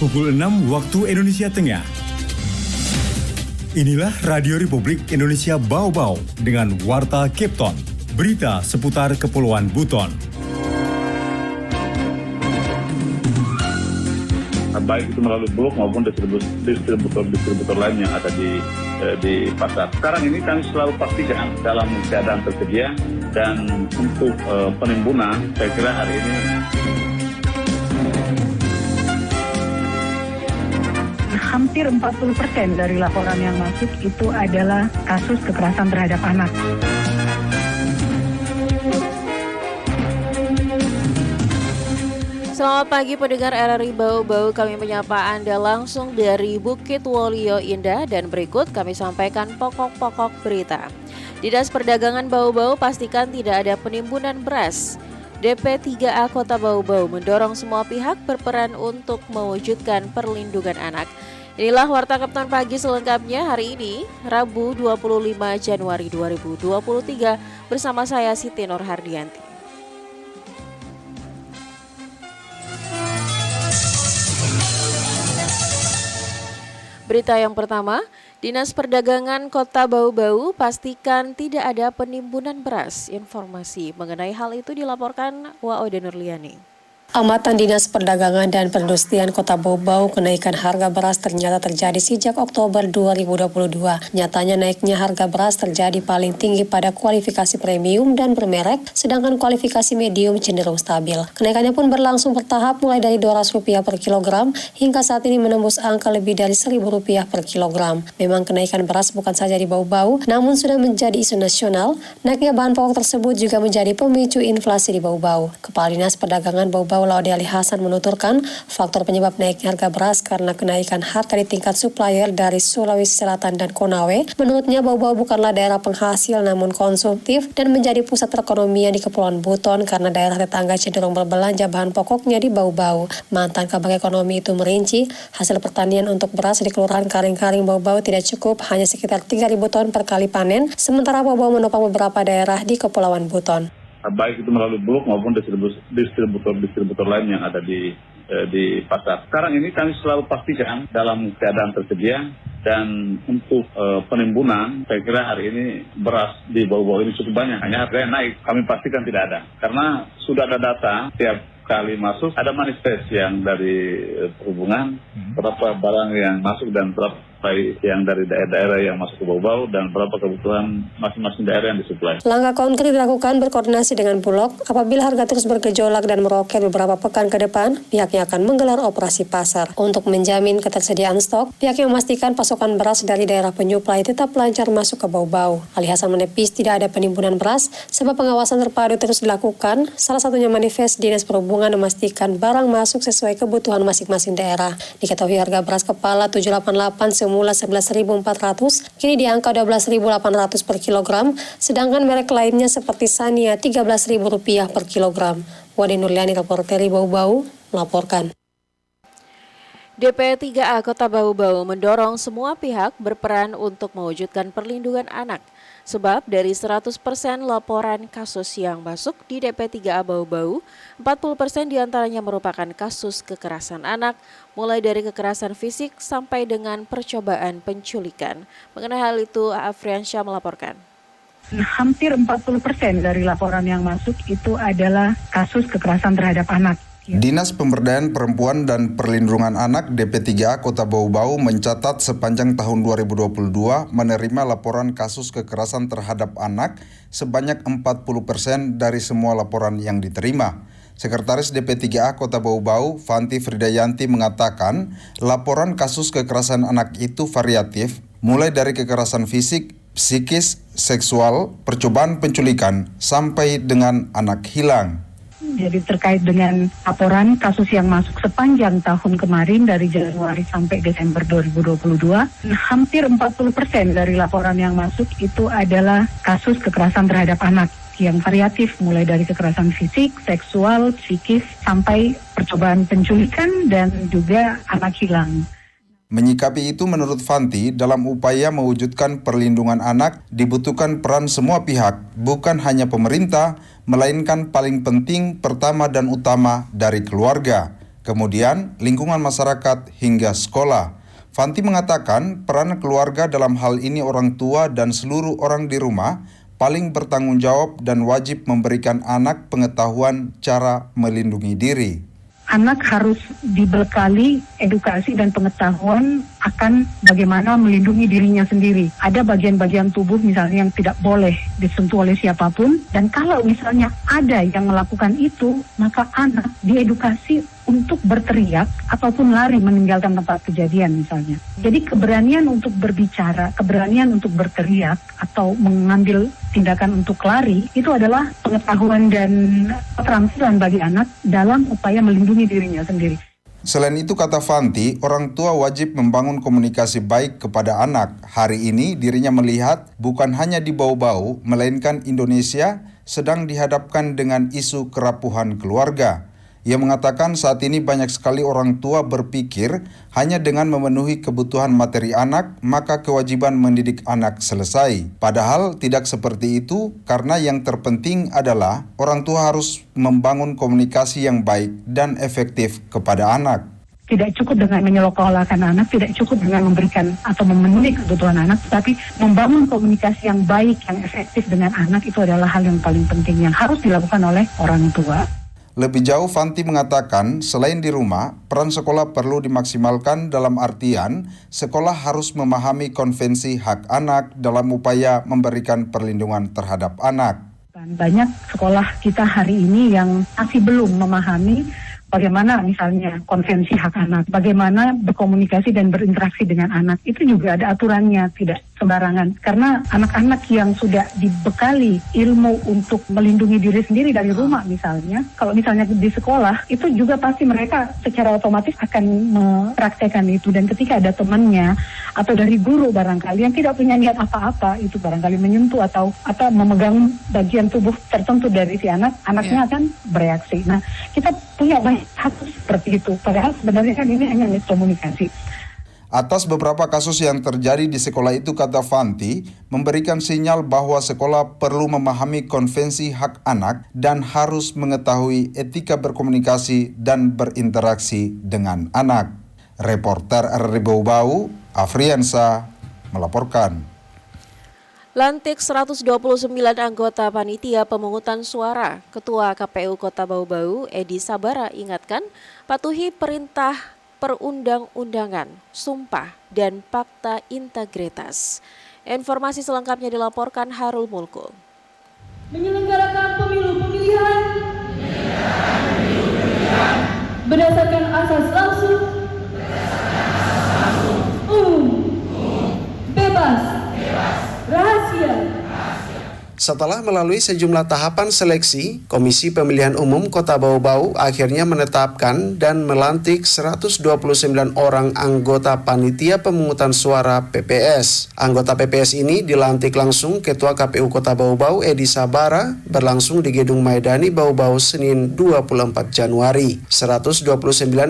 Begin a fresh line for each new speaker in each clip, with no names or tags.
pukul 6 waktu Indonesia Tengah. Inilah Radio Republik Indonesia Bau-Bau dengan Warta Cape Town, berita seputar Kepulauan Buton.
Baik itu melalui Bulog maupun distributor lain yang ada di pasar. Sekarang ini kami selalu pastikan dalam keadaan tersedia, dan untuk penimbunan saya kira hari ini
hampir 40% dari laporan yang masuk itu adalah kasus kekerasan terhadap anak.
Selamat pagi pendengar RRI Bau-Bau, kami menyapa Anda langsung dari Bukit Wolio Indah dan berikut kami sampaikan pokok-pokok berita. Dinas Perdagangan Bau-Bau pastikan tidak ada penimbunan beras. DP3A Kota Bau-Bau mendorong semua pihak berperan untuk mewujudkan perlindungan anak. Inilah Warta Kapten Pagi selengkapnya hari ini, Rabu 25 Januari 2023 bersama saya Siti Nurhardianti. Berita yang pertama, Dinas Perdagangan Kota Bau-Bau pastikan tidak ada penimbunan beras. Informasi mengenai hal itu dilaporkan Waode Nurliani.
Amatan Dinas Perdagangan dan Perindustrian Kota Bau-Bau, kenaikan harga beras ternyata terjadi sejak Oktober 2022. Nyatanya naiknya harga beras terjadi paling tinggi pada kualifikasi premium dan bermerek, sedangkan kualifikasi medium cenderung stabil. Kenaikannya pun berlangsung bertahap mulai dari Rp200 per kilogram hingga saat ini menembus angka lebih dari Rp1.000 per kilogram. Memang kenaikan beras bukan saja di Bau-Bau, namun sudah menjadi isu nasional. Naiknya bahan pokok tersebut juga menjadi pemicu inflasi di Bau-Bau. Kepala Dinas Perdagangan Bau-Bau Laude Ali Hasan menuturkan faktor penyebab naiknya harga beras karena kenaikan harga di tingkat supplier dari Sulawesi Selatan dan Konawe. Menurutnya Bau-Bau bukanlah daerah penghasil namun konsumtif dan menjadi pusat perekonomian di Kepulauan Buton karena daerah tetangga cenderung berbelanja bahan pokoknya di Bau-Bau. Mantan Kabag Ekonomi itu merinci hasil pertanian untuk beras di Kelurahan Karing-Karing Bau-Bau tidak cukup, hanya sekitar 3.000 ton per kali panen, sementara Bau-Bau menopang beberapa daerah di Kepulauan Buton.
Baik itu melalui Bulog maupun distributor lain yang ada di pasar. Sekarang ini kami selalu pastikan dalam keadaan tersedia, dan untuk penimbunan saya kira hari ini beras di Bau-Bau ini cukup banyak, hanya harganya naik. Kami pastikan tidak ada, karena sudah ada data tiap kali masuk ada manifest yang dari perhubungan, berapa barang yang masuk dan berapa yang dari daerah-daerah yang masuk ke Bau-Bau dan berapa kebutuhan masing-masing daerah yang disuplai.
Langkah konkret dilakukan berkoordinasi dengan Bulog. Apabila harga terus bergejolak dan meroket beberapa pekan ke depan, pihaknya akan menggelar operasi pasar. Untuk menjamin ketersediaan stok, pihaknya memastikan pasokan beras dari daerah penyuplai tetap lancar masuk ke Bau-Bau. Ali Hasan menepis tidak ada penimbunan beras, sebab pengawasan terpadu terus dilakukan. Salah satunya manifest Dinas Perhubungan memastikan barang masuk sesuai kebutuhan masing-masing daerah. Diketahui harga beras kepala 788 semula 11.400, kini di angka 12.800 per kilogram, sedangkan merek lainnya seperti Sania Rp13.000 per kilogram. Wade Nurliani, reporter Bau-Bau, melaporkan.
DP3A Kota Bau-Bau mendorong semua pihak berperan untuk mewujudkan perlindungan anak. Sebab dari 100% laporan kasus yang masuk di DP3A Bau-Bau, 40% diantaranya merupakan kasus kekerasan anak, mulai dari kekerasan fisik sampai dengan percobaan penculikan. Mengenai hal itu, Afriansyah melaporkan.
Hampir 40% dari laporan yang masuk itu adalah kasus kekerasan terhadap anak.
Dinas Pemberdayaan Perempuan dan Perlindungan Anak DP3A Kota Bau-Bau mencatat sepanjang tahun 2022 menerima laporan kasus kekerasan terhadap anak sebanyak 40% dari semua laporan yang diterima. Sekretaris DP3A Kota Bau-Bau, Fanti Fridayanti mengatakan, laporan kasus kekerasan anak itu variatif, mulai dari kekerasan fisik, psikis, seksual, percobaan penculikan, sampai dengan anak hilang.
Jadi terkait dengan laporan kasus yang masuk sepanjang tahun kemarin dari Januari sampai Desember 2022, hampir 40% dari laporan yang masuk itu adalah kasus kekerasan terhadap anak yang variatif, mulai dari kekerasan fisik, seksual, psikis, sampai percobaan penculikan dan juga anak hilang.
Menyikapi itu, menurut Fanti, dalam upaya mewujudkan perlindungan anak dibutuhkan peran semua pihak, bukan hanya pemerintah, melainkan paling penting, pertama dan utama dari keluarga. kemudian lingkungan masyarakat hingga sekolah. Fanti mengatakan peran keluarga dalam hal ini orang tua dan seluruh orang di rumah paling bertanggung jawab dan wajib memberikan anak pengetahuan cara melindungi diri.
Anak harus dibekali edukasi dan pengetahuan akan bagaimana melindungi dirinya sendiri. Ada bagian-bagian tubuh misalnya yang tidak boleh disentuh oleh siapapun, dan kalau misalnya ada yang melakukan itu, maka anak diedukasi untuk berteriak ataupun lari meninggalkan tempat kejadian misalnya. Jadi keberanian untuk berbicara, keberanian untuk berteriak atau mengambil tindakan untuk lari itu adalah pengetahuan dan keterampilan bagi anak dalam upaya melindungi dirinya sendiri.
Selain itu, kata Fanti, orang tua wajib membangun komunikasi baik kepada anak. Hari ini dirinya melihat bukan hanya di Bau-Bau, melainkan Indonesia sedang dihadapkan dengan isu kerapuhan keluarga. Ia mengatakan saat ini banyak sekali orang tua berpikir hanya dengan memenuhi kebutuhan materi anak, maka kewajiban mendidik anak selesai. Padahal tidak seperti itu, karena yang terpenting adalah orang tua harus membangun komunikasi yang baik dan efektif kepada anak.
Tidak cukup dengan menyekolahkan anak, tidak cukup dengan memberikan atau memenuhi kebutuhan anak, tapi membangun komunikasi yang baik, yang efektif dengan anak itu adalah hal yang paling penting yang harus dilakukan oleh orang tua.
Lebih jauh, Fanti mengatakan selain di rumah, peran sekolah perlu dimaksimalkan dalam artian sekolah harus memahami konvensi hak anak dalam upaya memberikan perlindungan terhadap anak.
Banyak sekolah kita hari ini yang masih belum memahami bagaimana misalnya konvensi hak anak, bagaimana berkomunikasi dan berinteraksi dengan anak. Itu juga ada aturannya, tidak sembarangan. Karena anak-anak yang sudah dibekali ilmu untuk melindungi diri sendiri dari rumah misalnya, kalau misalnya di sekolah, itu juga pasti mereka secara otomatis akan mempraktekkan itu. Dan ketika ada temannya atau dari guru barangkali yang tidak punya niat apa-apa, itu barangkali menyentuh atau memegang bagian tubuh tertentu dari si anak, anaknya akan bereaksi. Nah, kita punya banyak kasus seperti itu. Padahal sebenarnya kan ini hanya miskomunikasi.
Atas beberapa kasus yang terjadi di sekolah itu, kata Fanti, memberikan sinyal bahwa sekolah perlu memahami konvensi hak anak dan harus mengetahui etika berkomunikasi dan berinteraksi dengan anak. Reporter RRI Bau-Bau, Afriansa, melaporkan.
Lantik 129 anggota panitia pemungutan suara, Ketua KPU Kota Bau-Bau, Edi Sabara, ingatkan patuhi perintah perundang-undangan, sumpah, dan fakta integritas. Informasi selengkapnya dilaporkan Harul Mulko.
Menyelenggarakan pemilihan berdasarkan asas langsung, umum, bebas, rahasia.
Setelah melalui sejumlah tahapan seleksi, Komisi Pemilihan Umum Kota Bau-Bau akhirnya menetapkan dan melantik 129 orang anggota Panitia Pemungutan Suara PPS. Anggota PPS ini dilantik langsung Ketua KPU Kota Bau-Bau Edi Sabara berlangsung di Gedung Maidani Bau-Bau Senin 24 Januari. 129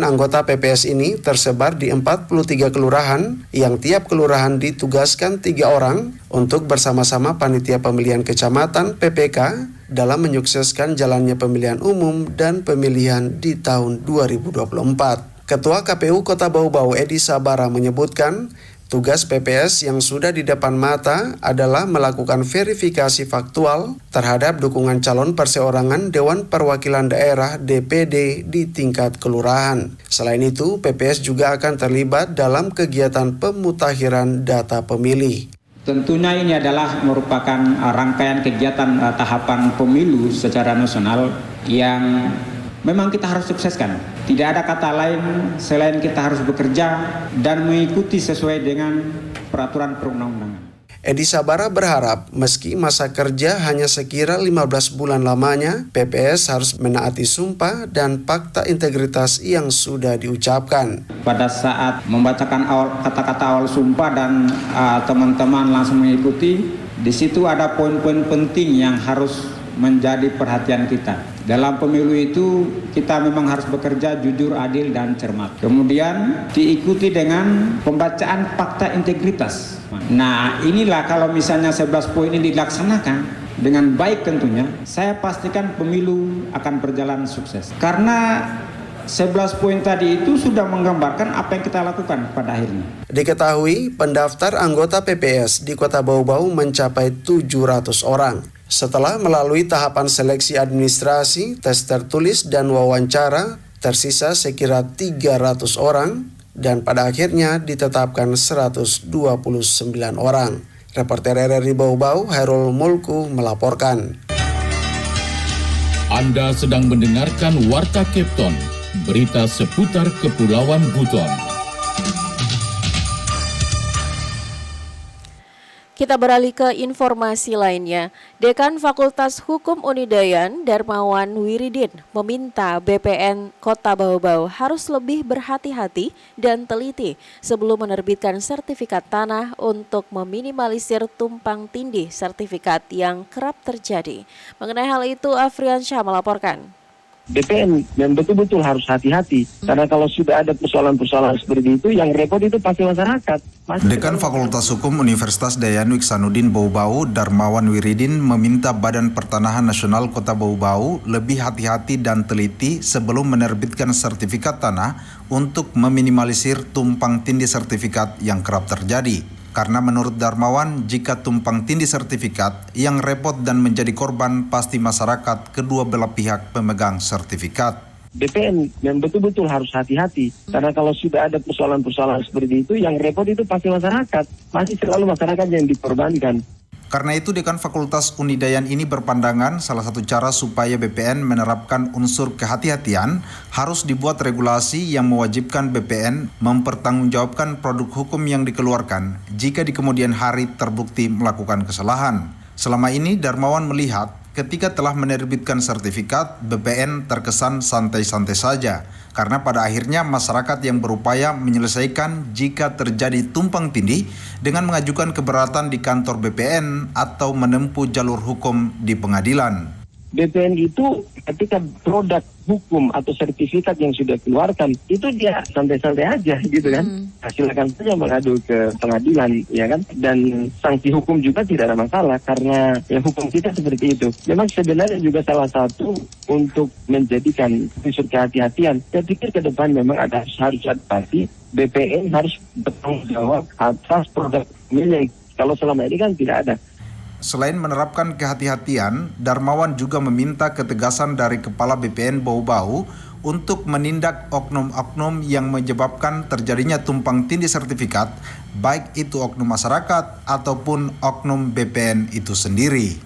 anggota PPS ini tersebar di 43 kelurahan yang tiap kelurahan ditugaskan 3 orang untuk bersama-sama Panitia Pemilihan Kecamatan PPK dalam menyukseskan jalannya pemilihan umum dan pemilihan di tahun 2024. Ketua KPU Kota Bau-Bau Edi Sabara menyebutkan tugas PPS yang sudah di depan mata adalah melakukan verifikasi faktual terhadap dukungan calon perseorangan Dewan Perwakilan Daerah DPD di tingkat kelurahan. Selain itu, PPS juga akan terlibat dalam kegiatan pemutakhiran data pemilih.
Tentunya ini adalah merupakan rangkaian kegiatan tahapan pemilu secara nasional yang memang kita harus sukseskan. Tidak ada kata lain selain kita harus bekerja dan mengikuti sesuai dengan peraturan perundang-undangan.
Edi Sabara berharap meski masa kerja hanya sekira 15 bulan lamanya, PPS harus menaati sumpah dan fakta integritas yang sudah diucapkan.
Pada saat membacakan kata-kata awal sumpah dan teman-teman langsung mengikuti, di situ ada poin-poin penting yang harus menjadi perhatian kita. Dalam pemilu itu kita memang harus bekerja jujur, adil, dan cermat. Kemudian diikuti dengan pembacaan fakta integritas. Nah, inilah kalau misalnya 11 poin ini dilaksanakan dengan baik tentunya, saya pastikan pemilu akan berjalan sukses. Karena 11 poin tadi itu sudah menggambarkan apa yang kita lakukan pada akhirnya.
Diketahui pendaftar anggota PPS di Kota Bau-Bau mencapai 700 orang. Setelah melalui tahapan seleksi administrasi, tes tertulis dan wawancara, tersisa sekira 300 orang dan pada akhirnya ditetapkan 129 orang. Reporter RRI Bau-Bau, Hairul Mulku melaporkan.
Anda sedang mendengarkan Warta Kepton, berita seputar Kepulauan Buton.
Kita beralih ke informasi lainnya. Dekan Fakultas Hukum Unidayan, Darmawan Wiridin, meminta BPN Kota Bau-Bau harus lebih berhati-hati dan teliti sebelum menerbitkan sertifikat tanah untuk meminimalisir tumpang tindih sertifikat yang kerap terjadi. Mengenai hal itu, Afriansyah melaporkan.
BPN yang betul-betul harus hati-hati karena kalau sudah ada persoalan-persoalan seperti itu yang repot itu pasti masyarakat.
Dekan Fakultas Hukum Universitas Dayanwi Iksanuddin Bau-Bau, Darmawan Wiridin, meminta Badan Pertanahan Nasional Kota Bau-Bau lebih hati-hati dan teliti sebelum menerbitkan sertifikat tanah untuk meminimalisir tumpang tindih sertifikat yang kerap terjadi. Karena menurut Darmawan, jika tumpang tindih sertifikat, yang repot dan menjadi korban pasti masyarakat kedua belah pihak pemegang sertifikat.
BPN yang betul-betul harus hati-hati karena kalau sudah ada persoalan-persoalan seperti itu yang repot itu pasti masyarakat, masih selalu masyarakat yang dikorbankan.
Karena itu Dekan Fakultas Unidayan ini berpandangan salah satu cara supaya BPN menerapkan unsur kehati-hatian harus dibuat regulasi yang mewajibkan BPN mempertanggungjawabkan produk hukum yang dikeluarkan jika di kemudian hari terbukti melakukan kesalahan. Selama ini Darmawan melihat ketika telah menerbitkan sertifikat, BPN terkesan santai-santai saja. Karena pada akhirnya masyarakat yang berupaya menyelesaikan jika terjadi tumpang tindih dengan mengajukan keberatan di kantor BPN atau menempuh jalur hukum di pengadilan.
BPN itu ketika produk hukum atau sertifikat yang sudah keluarkan itu dia santai-santai aja gitu kan. Silakan saja mengadu ke pengadilan ya kan, dan sanksi hukum juga tidak ada masalah karena ya hukum kita seperti itu. Memang sebenarnya juga salah satu untuk menjadikan unsur kehati-hatian. Saya pikir ke depan memang harus adaptasi, BPN harus bertanggung jawab atas produk milik. Kalau selama ini kan tidak ada.
Selain menerapkan kehati-hatian, Darmawan juga meminta ketegasan dari Kepala BPN Bau-Bau untuk menindak oknum-oknum yang menyebabkan terjadinya tumpang tindih sertifikat, baik itu oknum masyarakat ataupun oknum BPN itu sendiri.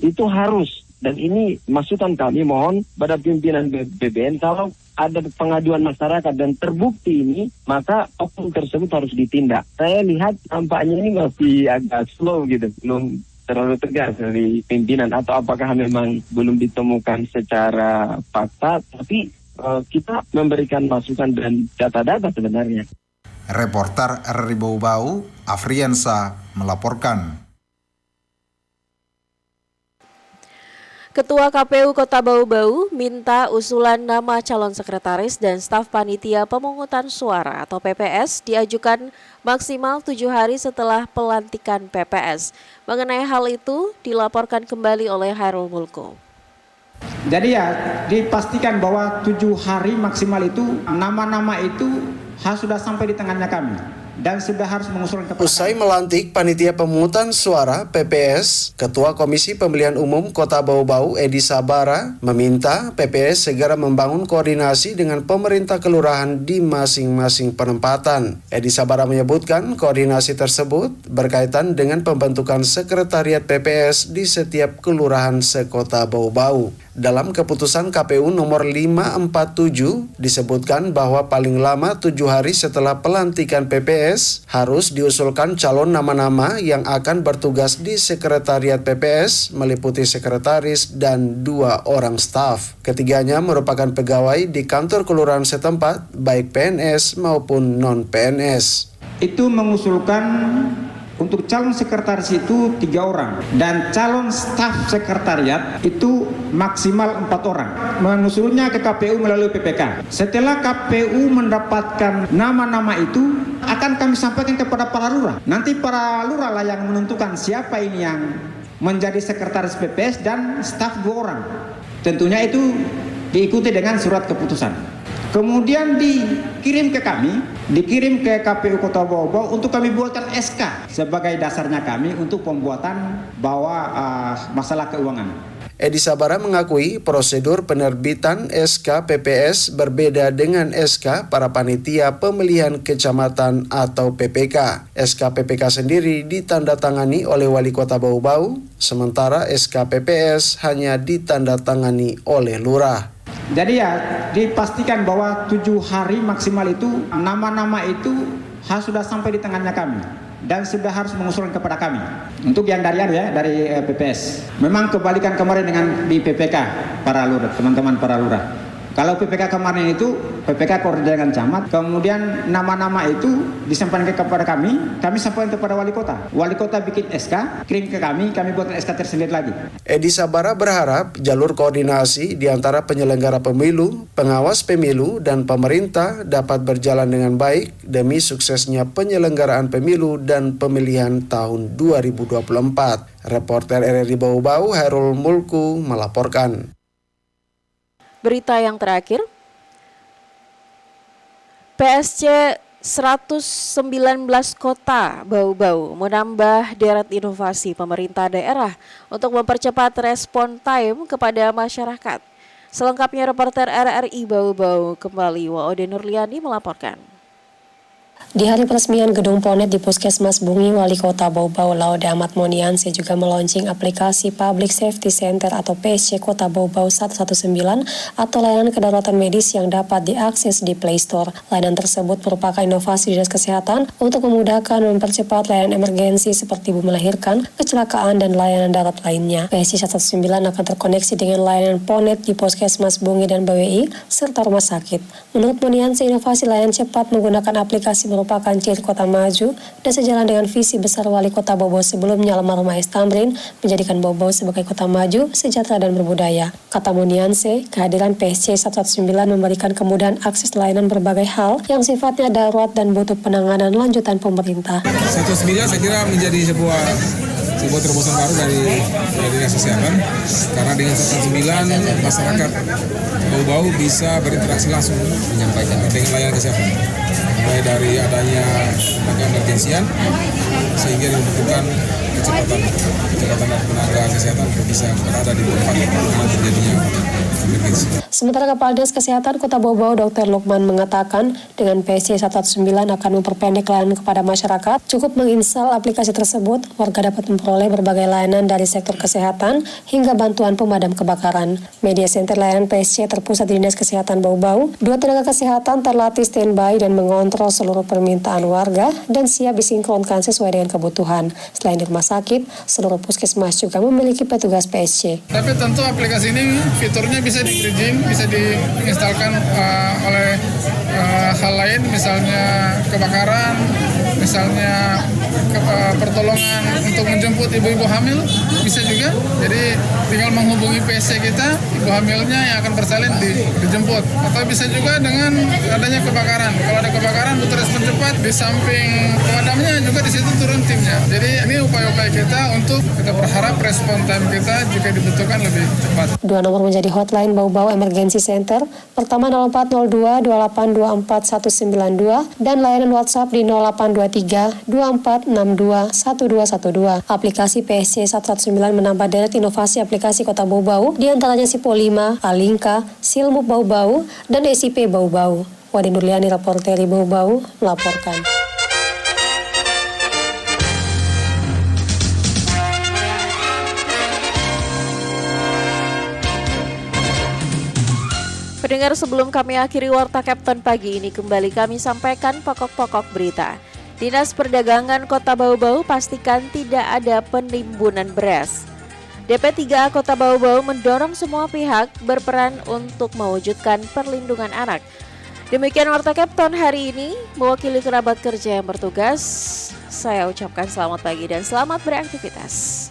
Itu harus, dan ini masukan kami mohon pada pimpinan BPN kalau ada pengaduan masyarakat dan terbukti ini, maka oknum tersebut harus ditindak. Saya lihat tampaknya ini masih agak slow gitu, belum terlalu tegas dari pimpinan, atau apakah memang belum ditemukan secara fakta, tapi kita memberikan masukan dan data-data sebenarnya.
Reporter RRI Bau-Bau, Afriansa melaporkan.
Ketua KPU Kota Bau-Bau minta usulan nama calon sekretaris dan staf panitia pemungutan suara atau PPS diajukan maksimal 7 hari setelah pelantikan PPS. Mengenai hal itu dilaporkan kembali oleh Hairul Mulku.
Jadi ya dipastikan bahwa 7 hari maksimal itu nama-nama itu sudah sampai di tangannya kami. Dan sudah harus mengusulkan kepada.
Usai melantik panitia pemungutan suara PPS, Ketua Komisi Pemilihan Umum Kota Bau-Bau Edi Sabara meminta PPS segera membangun koordinasi dengan pemerintah kelurahan di masing-masing penempatan. Edi Sabara menyebutkan koordinasi tersebut berkaitan dengan pembentukan sekretariat PPS di setiap kelurahan sekota Bau-Bau. Dalam keputusan KPU nomor 547 disebutkan bahwa paling lama 7 hari setelah pelantikan PPS harus diusulkan calon nama-nama yang akan bertugas di sekretariat PPS meliputi sekretaris dan 2 orang staf. Ketiganya merupakan pegawai di kantor kelurahan setempat baik PNS maupun non-PNS.
Itu mengusulkan untuk calon sekretaris itu 3 orang dan calon staf sekretariat itu maksimal 4 orang. Mengusulnya ke KPU melalui PPK. Setelah KPU mendapatkan nama-nama itu akan kami sampaikan kepada para lurah. Nanti para lurah lah yang menentukan siapa ini yang menjadi sekretaris PPS dan staf 2 orang. Tentunya itu diikuti dengan surat keputusan. Kemudian dikirim ke kami, dikirim ke KPU Kota Bau-Bau untuk kami buatkan SK sebagai dasarnya kami untuk pembuatan bahwa masalah keuangan.
Edi Sabara mengakui prosedur penerbitan SK PPS berbeda dengan SK para panitia pemilihan kecamatan atau PPK. SK PPK sendiri ditandatangani oleh Wali Kota Bau-Bau, sementara SK PPS hanya ditandatangani oleh Lurah.
Jadi ya dipastikan bahwa 7 hari maksimal itu nama-nama itu harus sudah sampai di tangannya kami. Dan sudah harus mengusulkan kepada kami. Untuk yang dari PPS. Memang kebalikan kemarin dengan di PPK para lurah, teman-teman para lurah. Kalau PPK kemarin itu PPK koordinasi dengan camat, kemudian nama-nama itu disampaikan kepada kami sampaikan kepada wali kota. Wali kota bikin SK, kirim ke kami buatkan SK tersendiri lagi.
Edi Sabara berharap jalur koordinasi di antara penyelenggara pemilu, pengawas pemilu, dan pemerintah dapat berjalan dengan baik demi suksesnya penyelenggaraan pemilu dan pemilihan tahun 2024. Reporter RRI Bau-Bau, Hairul Mulku, melaporkan.
Berita yang terakhir, PSC 119 kota Bau-Bau menambah deret inovasi pemerintah daerah untuk mempercepat respon time kepada masyarakat. Selengkapnya reporter RRI Bau-Bau kembali Waode Nurliani melaporkan.
Di hari peresmian Gedung Ponet di Puskesmas Bungi, Wali Kota Bau-Bau Laude Ahmad Monianse juga meluncing aplikasi Public Safety Center atau PSC Kota Bau-Bau 119 atau layanan kedaruratan medis yang dapat diakses di Play Store. Layanan tersebut merupakan inovasi Dinas Kesehatan untuk memudahkan dan mempercepat layanan emergensi seperti ibu melahirkan, kecelakaan, dan layanan darurat lainnya. PSC 119 akan terkoneksi dengan layanan Ponet di Puskesmas Bungi dan BWI serta rumah sakit. Menurut Monianse, inovasi layanan cepat menggunakan aplikasi merupakan ciri kota maju dan sejalan dengan visi besar Wali Kota Bau-Bau sebelumnya almarhum AS Tamrin menjadikan Bau-Bau sebagai kota maju, sejahtera, dan berbudaya. Kata Monianse, kehadiran PSC 119 memberikan kemudahan akses layanan berbagai hal yang sifatnya darurat dan butuh penanganan lanjutan pemerintah.
119 saya kira menjadi sebuah terobosan baru dari Dinas Kesehatan, karena dengan 119 masyarakat Bau-Bau bisa berinteraksi langsung menyampaikan dengan layanan kesehatan, mulai dari adanya tenaga emergensian sehingga dibutuhkan kecepatan tenaga kesehatan untuk bisa berada di tempat terjadinya emergensi.
Sementara Kepala Dinas Kesehatan Kota Bau-Bau Dr. Lukman mengatakan dengan PSC 119 akan memperpendek layanan kepada masyarakat. Cukup menginstal aplikasi tersebut, warga dapat memperoleh berbagai layanan dari sektor kesehatan hingga bantuan pemadam kebakaran. Media center layanan PSC terpusat di Dinas Kesehatan Bau-Bau. 2 tenaga kesehatan terlatih standby dan mengontrol seluruh permintaan warga dan siap disinkronkan sesuai dengan kebutuhan. Selain di rumah sakit, seluruh puskesmas juga memiliki petugas PSC.
Tapi tentu aplikasi ini fiturnya bisa di-bridging, bisa diinstalkan oleh hal lain, misalnya kebakaran, misalnya pertolongan untuk menjemput ibu-ibu hamil, bisa juga. Jadi tinggal menghubungi PSC kita, ibu hamilnya yang akan bersalin dijemput. Atau bisa juga dengan adanya kebakaran. Kalau ada kebakaran butuh respon cepat, di samping pemadamnya juga di situ turun timnya. Jadi ini upaya-upaya kita untuk kita berharap respon time kita jika dibutuhkan lebih cepat.
2 nomor menjadi hotline Bau-Bau Emergency Center. Pertama 0402 2824 192 dan layanan WhatsApp di 0823 2462 1212. Aplikasi PSC 119 menambah deret inovasi aplikasi Kota Bau-Bau, diantaranya Sipo 5, Alingka, Silmup Bau-Bau, dan SIP Bau-Bau. Wadi Nurliani, reporter Bau-Bau, melaporkan.
Pendengar, sebelum kami akhiri Warta Kapten pagi ini, kembali kami sampaikan pokok-pokok berita. Dinas Perdagangan Kota Bau-Bau pastikan tidak ada penimbunan beras. DP3A Kota Bau-Bau mendorong semua pihak berperan untuk mewujudkan perlindungan anak. Demikian Warta Kapten hari ini, mewakili kerabat kerja yang bertugas, saya ucapkan selamat pagi dan selamat beraktivitas.